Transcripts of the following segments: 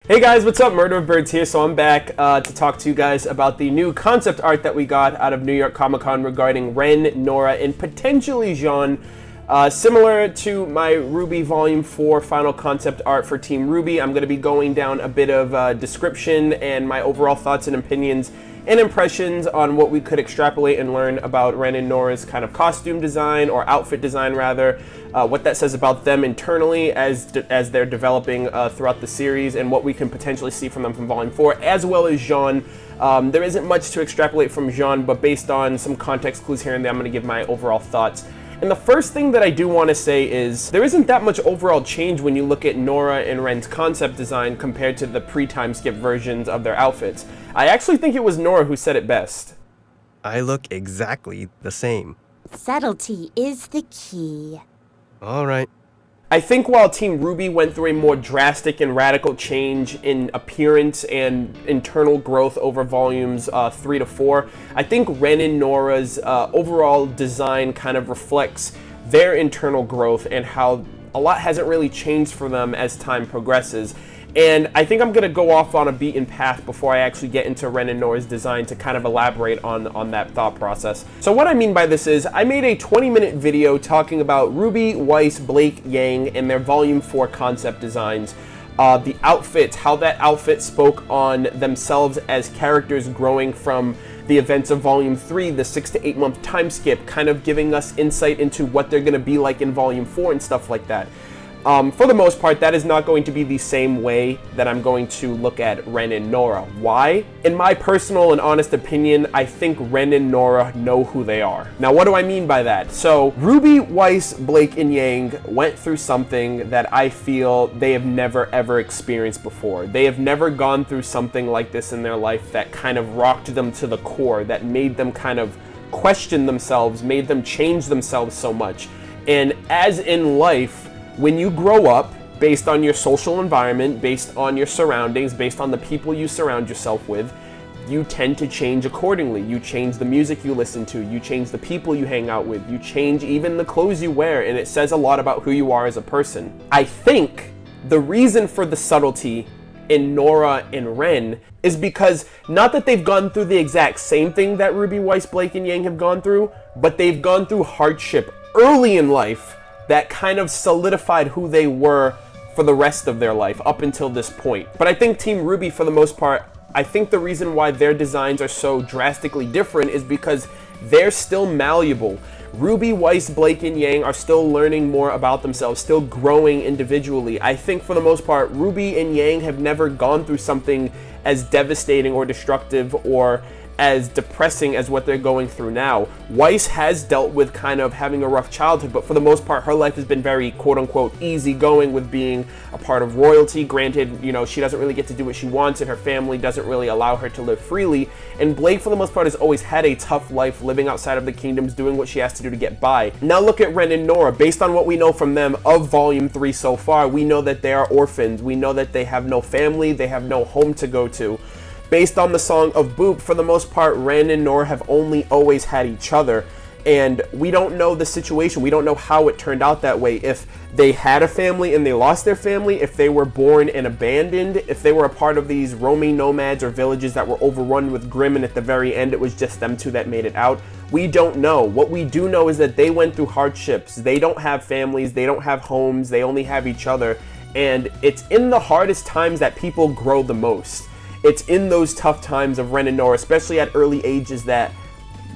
Hey guys, what's up? MurderofBirds here. So I'm back to talk to you guys about the new concept art that we got out of New York Comic Con regarding Ren, Nora, and potentially Jaune. Similar to my RWBY Volume 4 final concept art for Team RWBY, I'm going to be going down a bit of description and my overall thoughts and opinions and impressions on what we could extrapolate and learn about Ren and Nora's kind of costume design, or outfit design rather, what that says about them internally as they're developing throughout the series, and what we can potentially see from them from Volume 4, as well as Jaune. There isn't much to extrapolate from Jaune, but based on some context clues here and there, I'm going to give my overall thoughts. And the first thing that I do want to say is there isn't that much overall change when you look at Nora and Ren's concept design compared to the pre-time skip versions of their outfits. I actually think it was Nora who said it best. I look exactly the same. Subtlety is the key. All right. I think while Team RWBY went through a more drastic and radical change in appearance and internal growth over volumes 3 to 4, I think Ren and Nora's overall design kind of reflects their internal growth and how a lot hasn't really changed for them as time progresses. And I think I'm going to go off on a beaten path before I actually get into Ren and Nora's design to kind of elaborate on that thought process. So what I mean by this is, I made a 20-minute video talking about RWBY, Weiss, Blake, Yang, and their Volume 4 concept designs. The outfits, how that outfit spoke on themselves as characters growing from the events of Volume 3, the 6 to 8 month time skip, kind of giving us insight into what they're going to be like in Volume 4 and stuff like that. For the most part, that is not going to be the same way that I'm going to look at Ren and Nora. Why? In my personal and honest opinion, I think Ren and Nora know who they are. Now, what do I mean by that? So, RWBY, Weiss, Blake, and Yang went through something that I feel they have never ever experienced before. They have never gone through something like this in their life that kind of rocked them to the core, that made them kind of question themselves, made them change themselves so much. And as in life, when you grow up, based on your social environment, based on your surroundings, based on the people you surround yourself with, you tend to change accordingly. You change the music you listen to, you change the people you hang out with, you change even the clothes you wear, and it says a lot about who you are as a person. I think the reason for the subtlety in Nora and Ren is because, not that they've gone through the exact same thing that RWBY, Weiss, Blake, and Yang have gone through, but they've gone through hardship early in life that kind of solidified who they were for the rest of their life up until this point. But I think Team RWBY, for the most part, I think the reason why their designs are so drastically different is because they're still malleable. RWBY, Weiss, Blake, and Yang are still learning more about themselves, still growing individually. I think for the most part, RWBY and Yang have never gone through something as devastating or destructive or as depressing as what they're going through now. Weiss has dealt with kind of having a rough childhood, but for the most part, her life has been very quote-unquote easygoing with being a part of royalty. Granted, you know, she doesn't really get to do what she wants, and her family doesn't really allow her to live freely. And Blake, for the most part, has always had a tough life living outside of the kingdoms, doing what she has to do to get by. Now look at Ren and Nora. Based on what we know from them of Volume 3 so far, we know that they are orphans. We know that they have no family, they have no home to go to. Based on the Song of Boop, for the most part, Ren and Nora have only always had each other. And we don't know the situation. We don't know how it turned out that way. If they had a family and they lost their family, if they were born and abandoned, if they were a part of these roaming nomads or villages that were overrun with Grimm, and at the very end it was just them two that made it out. We don't know. What we do know is that they went through hardships. They don't have families, they don't have homes, they only have each other. And it's in the hardest times that people grow the most. It's in those tough times of Ren and Nora, especially at early ages, that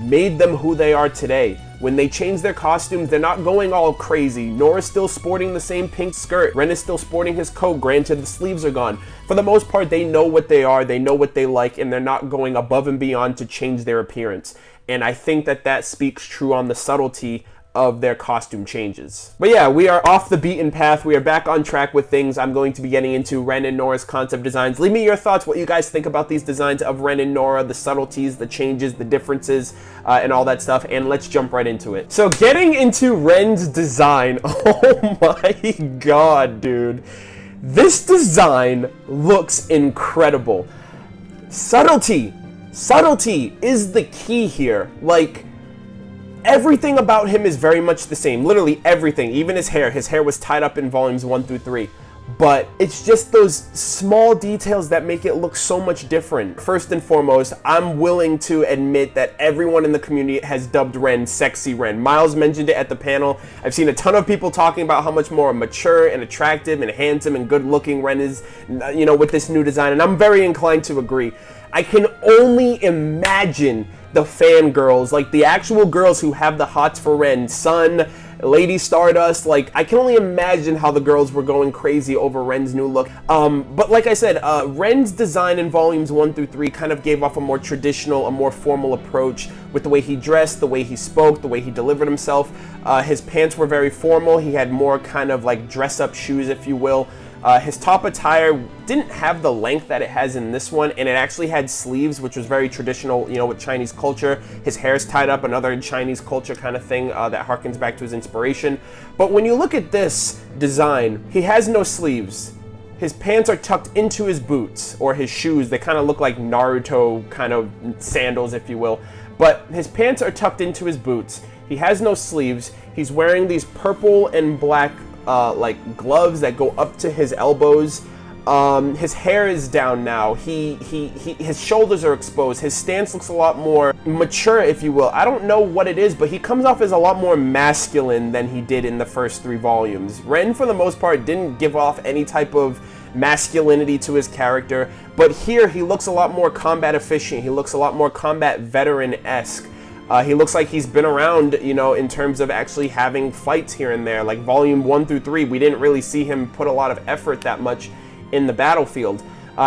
made them who they are today. When they change their costumes, they're not going all crazy. Nora's still sporting the same pink skirt. Ren is still sporting his coat. Granted, the sleeves are gone. For the most part, they know what they are, they know what they like, and they're not going above and beyond to change their appearance. And I think that that speaks true on the subtlety of their costume changes. But yeah, we are off the beaten path. We are back on track with things. I'm going to be getting into Ren and Nora's concept designs. Leave me your thoughts, what you guys think about these designs of Ren and Nora, the subtleties, the changes, the differences, and all that stuff, and let's jump right into it. So getting into Ren's design, oh my god, dude. This design looks incredible. Subtlety is the key here. Like, everything about him is very much the same. Literally everything. Even his hair. His hair was tied up in volumes 1 through 3. but it's just those small details that make it look so much different. First and foremost, I'm willing to admit that everyone in the community has dubbed Ren Sexy Ren. Miles mentioned it at the panel. I've seen a ton of people talking about how much more mature and attractive and handsome and good looking Ren is, you know, with this new design, and I'm very inclined to agree. I can only imagine the fangirls, like the actual girls who have the hots for Ren, Sun, Lady Stardust, like I can only imagine how the girls were going crazy over Ren's new look. But like I said, Ren's design in volumes 1 through 3 kind of gave off a more traditional, a more formal approach with the way he dressed, the way he spoke, the way he delivered himself. His pants were very formal. He had more kind of like dress-up shoes, if you will. His top attire didn't have the length that it has in this one, and it actually had sleeves, which was very traditional, you know, with Chinese culture. His hair's tied up, another Chinese culture kind of thing that harkens back to his inspiration. But when you look at this design, he has no sleeves. His pants are tucked into his boots, or his shoes. They kind of look like Naruto kind of sandals, if you will. But his pants are tucked into his boots. He has no sleeves. He's wearing these purple and black like gloves that go up to his elbows. His hair is down now. His shoulders are exposed. His stance looks a lot more mature, if you will. I don't know what it is, but he comes off as a lot more masculine than he did in the first 3 volumes. Ren, for the most part, didn't give off any type of masculinity to his character, but here he looks a lot more combat efficient. He looks a lot more combat veteran-esque. He looks like he's been around, you know, in terms of actually having fights here and there. Like volume 1 through 3, we didn't really see him put a lot of effort that much in the battlefield.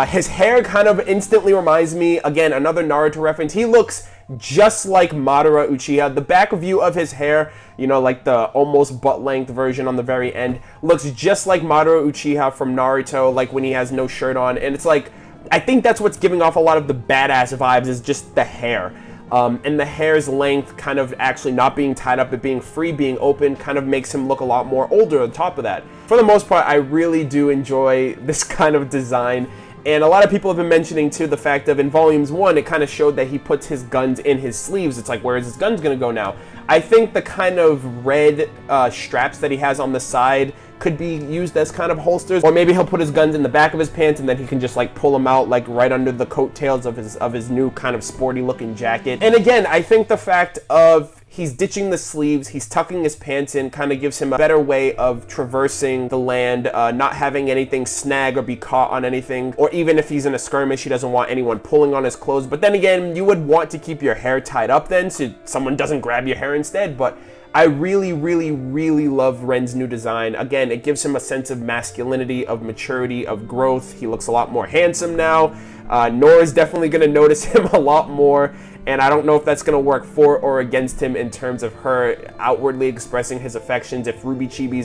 His hair kind of instantly reminds me, again, another Naruto reference. He looks just like Madara Uchiha. The back view of his hair, you know, like the almost butt-length version on the very end, looks just like Madara Uchiha from Naruto, like when he has no shirt on. And it's like, I think that's what's giving off a lot of the badass vibes, is just the hair. And the hair's length kind of actually not being tied up, but being free, being open, kind of makes him look a lot more older on top of that. For the most part, I really do enjoy this kind of design. And a lot of people have been mentioning too the fact of in volumes 1, it kind of showed that he puts his guns in his sleeves. It's like, where is his guns gonna go now? I think the kind of red straps that he has on the side could be used as kind of holsters, or maybe he'll put his guns in the back of his pants and then he can just like pull them out like right under the coattails of his new kind of sporty looking jacket. And again, I think the fact of he's ditching the sleeves, he's tucking his pants in, kind of gives him a better way of traversing the land, not having anything snag or be caught on anything, or even if he's in a skirmish, he doesn't want anyone pulling on his clothes. But then again, you would want to keep your hair tied up then so someone doesn't grab your hair instead. But I really, really, really love Ren's new design. Again, it gives him a sense of masculinity, of maturity, of growth. He looks a lot more handsome now. Nora's definitely going to notice him a lot more, and I don't know if that's going to work for or against him in terms of her outwardly expressing his affections, if RWBY Chibi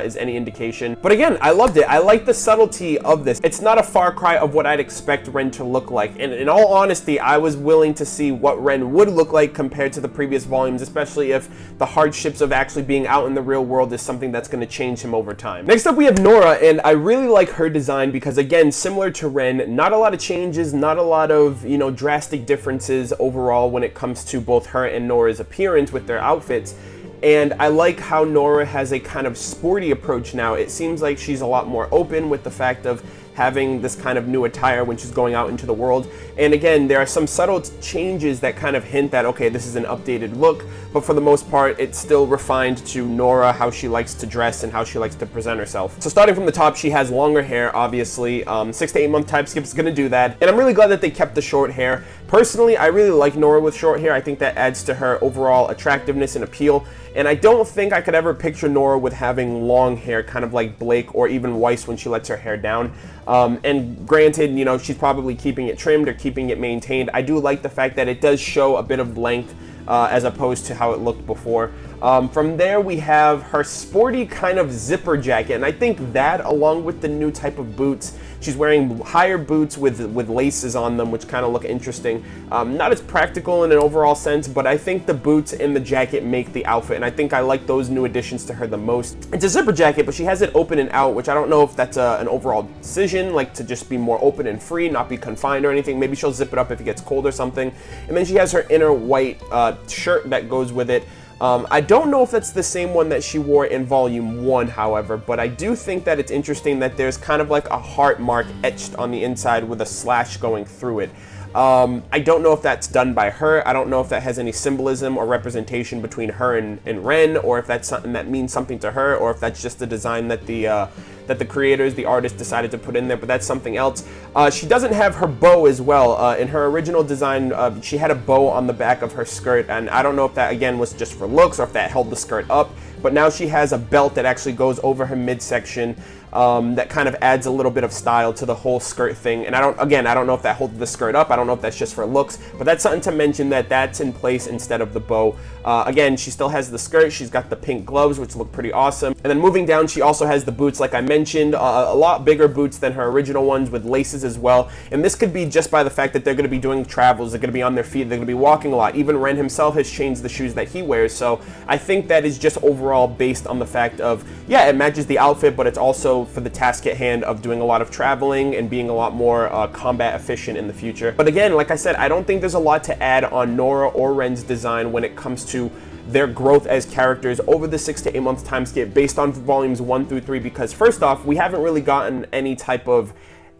is any indication. But again, I loved it. I like the subtlety of this. It's not a far cry of what I'd expect Ren to look like. And in all honesty, I was willing to see what Ren would look like compared to the previous volumes, especially if the hardships of actually being out in the real world is something that's going to change him over time. Next up, we have Nora, and I really like her design because, again, similar to Ren, not a lot of changes, not a lot of, you know, drastic differences overall when it comes to both her and Nora's appearance with their outfits. And I like how Nora has a kind of sporty approach now. It seems like she's a lot more open with the fact of having this kind of new attire when she's going out into the world. And again, there are some subtle changes that kind of hint that, okay, this is an updated look, but for the most part, it's still refined to Nora, how she likes to dress and how she likes to present herself. So starting from the top, she has longer hair, obviously. 6 to 8 month type skip is gonna do that. And I'm really glad that they kept the short hair. Personally, I really like Nora with short hair. I think that adds to her overall attractiveness and appeal. And I don't think I could ever picture Nora with having long hair, kind of like Blake or even Weiss when she lets her hair down. And granted, you know, she's probably keeping it trimmed or keeping it maintained. I do like the fact that it does show a bit of length as opposed to how it looked before. From there, we have her sporty kind of zipper jacket, and I think that, along with the new type of boots, she's wearing higher boots with laces on them, which kind of look interesting. Not as practical in an overall sense, but I think the boots and the jacket make the outfit, and I think I like those new additions to her the most. It's a zipper jacket, but she has it open and out, which I don't know if that's an overall decision, like to just be more open and free, not be confined or anything. Maybe she'll zip it up if it gets cold or something. And then she has her inner white shirt that goes with it. I don't know if that's the same one that she wore in Volume 1, however, but I do think that it's interesting that there's kind of like a heart mark etched on the inside with a slash going through it. I don't know if that's done by her. I don't know if that has any symbolism or representation between her and Ren, or if that's something that means something to her, or if that's just the design that the creators, the artist, decided to put in there, but that's something else. She doesn't have her bow as well. In her original design, she had a bow on the back of her skirt, and I don't know if that, again, was just for looks or if that held the skirt up, but now she has a belt that actually goes over her midsection. That kind of adds a little bit of style to the whole skirt thing. And I don't know if that holds the skirt up. I don't know if that's just for looks, but that's something to mention, that that's in place instead of the bow. Again, she still has the skirt. She's got the pink gloves, which look pretty awesome. And then moving down, she also has the boots, like I mentioned, a lot bigger boots than her original ones with laces as well. And this could be just by the fact that they're going to be doing travels. They're going to be on their feet. They're going to be walking a lot. Even Ren himself has changed the shoes that he wears. So I think that is just overall based on the fact of, yeah, it matches the outfit, but it's also for the task at hand of doing a lot of traveling and being a lot more combat efficient in the future. But again, like I said, I don't think there's a lot to add on Nora or Ren's design when it comes to their growth as characters over the 6 to 8 month time skip based on volumes 1 through 3, because first off, we haven't really gotten any type of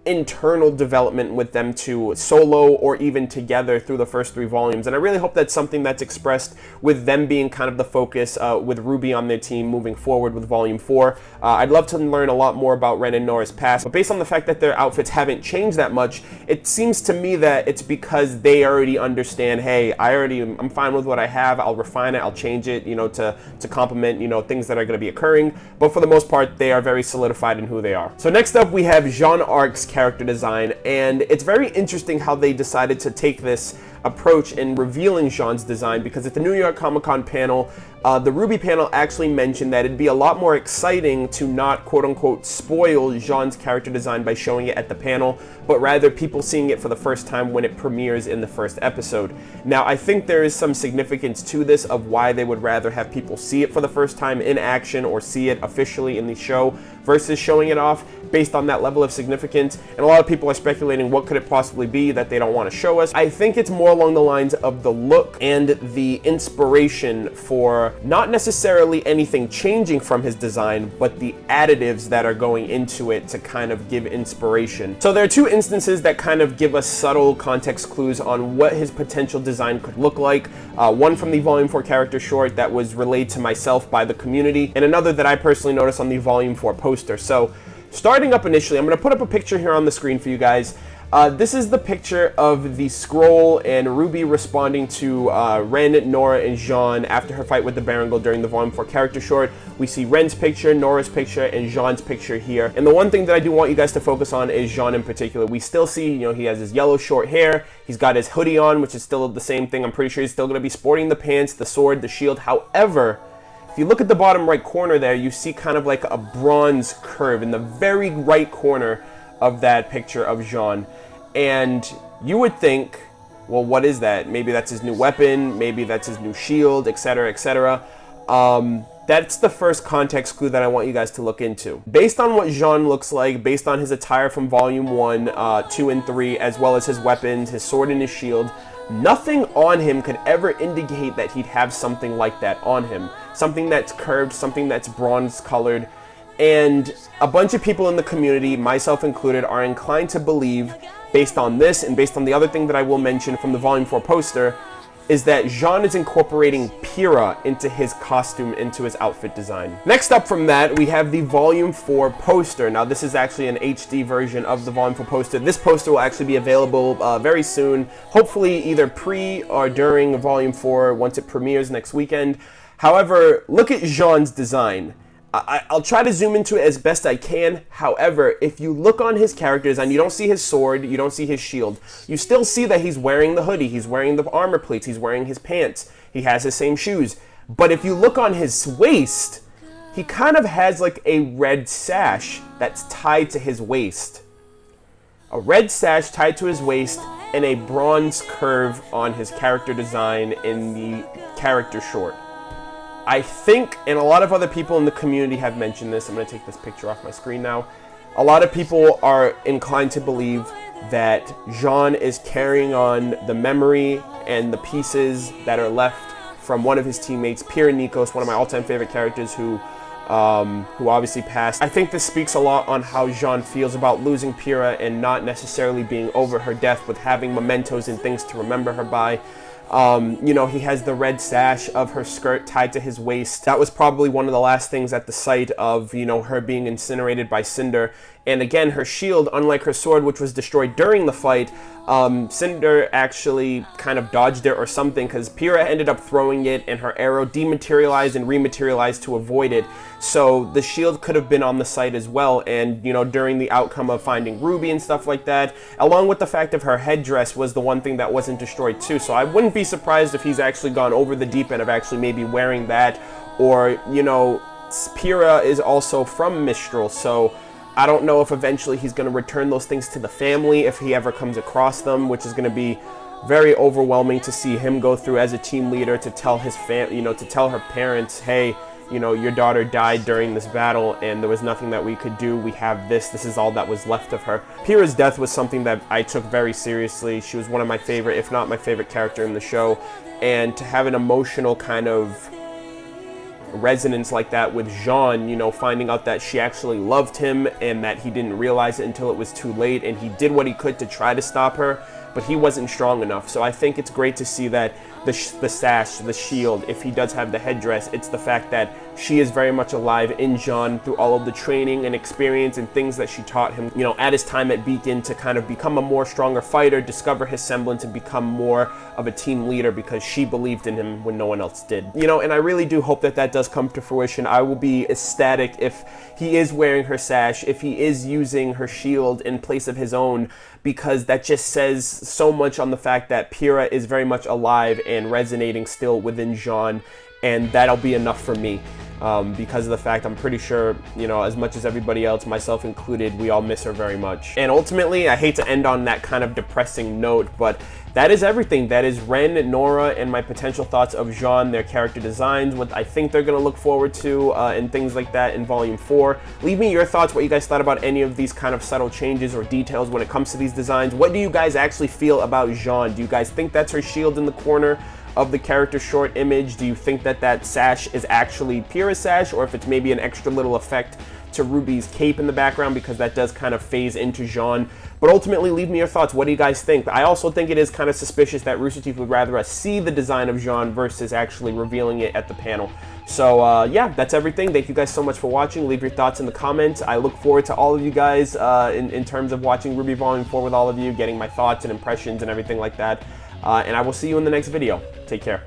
internal development with them to solo or even together through the first 3 volumes, and I really hope that's something that's expressed with them being kind of the focus with RWBY on their team moving forward with Volume 4. I'd love to learn a lot more about Ren and Nora's past, but based on the fact that their outfits haven't changed that much, it seems to me that it's because they already understand, hey, I'm fine with what I have, I'll refine it, I'll change it, to complement, things that are going to be occurring, but for the most part, they are very solidified in who they are. So next up, we have Jean Arc's character design, and it's very interesting how they decided to take this approach in revealing Jaune's design, because at the New York Comic Con panel, the RWBY panel actually mentioned that it'd be a lot more exciting to not quote-unquote spoil Jaune's character design by showing it at the panel, but rather people seeing it for the first time when it premieres in the first episode. Now, I think there is some significance to this of why they would rather have people see it for the first time in action or see it officially in the show versus showing it off, based on that level of significance. And a lot of people are speculating what could it possibly be that they don't want to show us. I think it's more along the lines of the look and the inspiration for not necessarily anything changing from his design, but the additives that are going into it to kind of give inspiration. So there are 2 instances that kind of give us subtle context clues on what his potential design could look like. One from the Volume 4 character short that was relayed to myself by the community, and another that I personally noticed on the Volume 4 poster. So starting up initially, I'm going to put up a picture here on the screen for you guys. This is the picture of the scroll and RWBY responding to Ren, Nora, and Jaune after her fight with the Baringle during the Volume 4 character short. We see Ren's picture, Nora's picture, and Jaune's picture here. And the one thing that I do want you guys to focus on is Jaune in particular. We still see, he has his yellow short hair. He's got his hoodie on, which is still the same thing. I'm pretty sure he's still going to be sporting the pants, the sword, the shield. However, if you look at the bottom right corner there, you see kind of like a bronze curve in the very right corner of that picture of Jaune. And you would think, well, what is that? Maybe that's his new weapon, maybe that's his new shield, etc., etc. That's the first context clue that I want you guys to look into. Based on what Jaune looks like, based on his attire from Volume 1, 2, and 3, as well as his weapons, his sword, and his shield, nothing on him could ever indicate that he'd have something like that on him. Something that's curved, something that's bronze colored. And a bunch of people in the community, myself included, are inclined to believe, based on this and based on the other thing that I will mention from the Volume 4 poster, is that Jaune is incorporating Pyrrha into his costume, into his outfit design. Next up from that, we have the Volume 4 poster. Now, this is actually an HD version of the Volume 4 poster. This poster will actually be available very soon, hopefully either pre or during Volume 4 once it premieres next weekend. However, look at Jaune's design. I'll try to zoom into it as best I can. However, if you look on his character design, you don't see his sword, you don't see his shield. You still see that he's wearing the hoodie, he's wearing the armor plates, he's wearing his pants, he has his same shoes. But if you look on his waist, he kind of has like a red sash that's tied to his waist. A red sash tied to his waist and a bronze curve on his character design in the character short. I think, and a lot of other people in the community have mentioned this, I'm going to take this picture off my screen now. A lot of people are inclined to believe that Jaune is carrying on the memory and the pieces that are left from one of his teammates, Pyrrha Nikos, one of my all-time favorite characters who obviously passed. I think this speaks a lot on how Jaune feels about losing Pyrrha and not necessarily being over her death, with having mementos and things to remember her by. You know, he has the red sash of her skirt tied to his waist. That was probably one of the last things at the site of, you know, her being incinerated by Cinder. And again, her shield, unlike her sword, which was destroyed during the fight, Cinder actually kind of dodged it or something, because Pyrrha ended up throwing it and her arrow dematerialized and rematerialized to avoid it. So the shield could have been on the site as well. And, you know, during the outcome of finding Ruby and stuff like that, along with the fact of her headdress was the one thing that wasn't destroyed too. So I wouldn't be surprised if he's actually gone over the deep end of actually maybe wearing that. Or, you know, Pyrrha is also from Mistral, so I don't know if eventually he's going to return those things to the family if he ever comes across them, which is going to be very overwhelming to see him go through as a team leader, to tell his you know, to tell her parents, hey, you know, your daughter died during this battle and there was nothing that we could do. We have this. This is all that was left of her. Pyrrha's death was something that I took very seriously. She was one of my favorite, if not my favorite character in the show. And to have an emotional kind of resonance like that with Jaune, you know, finding out that she actually loved him and that he didn't realize it until it was too late, and he did what he could to try to stop her, but he wasn't strong enough. So I think it's great to see that the sash, the shield, if he does have the headdress, it's the fact that she is very much alive in Jaune through all of the training and experience and things that she taught him, you know, at his time at Beacon, to kind of become a more stronger fighter, discover his semblance, and become more of a team leader because she believed in him when no one else did. You know, and I really do hope that that does come to fruition. I will be ecstatic if he is wearing her sash, if he is using her shield in place of his own, because that just says so much on the fact that Pyrrha is very much alive and resonating still within Jaune, and that'll be enough for me. Because of the fact I'm pretty sure, you know, as much as everybody else, myself included, we all miss her very much. And ultimately, I hate to end on that kind of depressing note, but that is everything. That is Ren, Nora, and my potential thoughts of Jaune, their character designs, what I think they're going to look forward to, and things like that in Volume 4. Leave me your thoughts, what you guys thought about any of these kind of subtle changes or details when it comes to these designs. What do you guys actually feel about Jaune? Do you guys think that's her shield in the corner of the character short image? Do you think that that sash is actually Pyrrha's sash, or if it's maybe an extra little effect to Ruby's cape in the background, because that does kind of phase into Jaune? But ultimately, leave me your thoughts. What do you guys think? I also think it is kind of suspicious that Rooster Teeth would rather us see the design of Jaune versus actually revealing it at the panel. So yeah, that's everything. Thank you guys so much for watching. Leave your thoughts in the comments. I look forward to all of you guys in terms of watching RWBY Volume 4 with all of you, getting my thoughts and impressions and everything like that. And I will see you in the next video. Take care.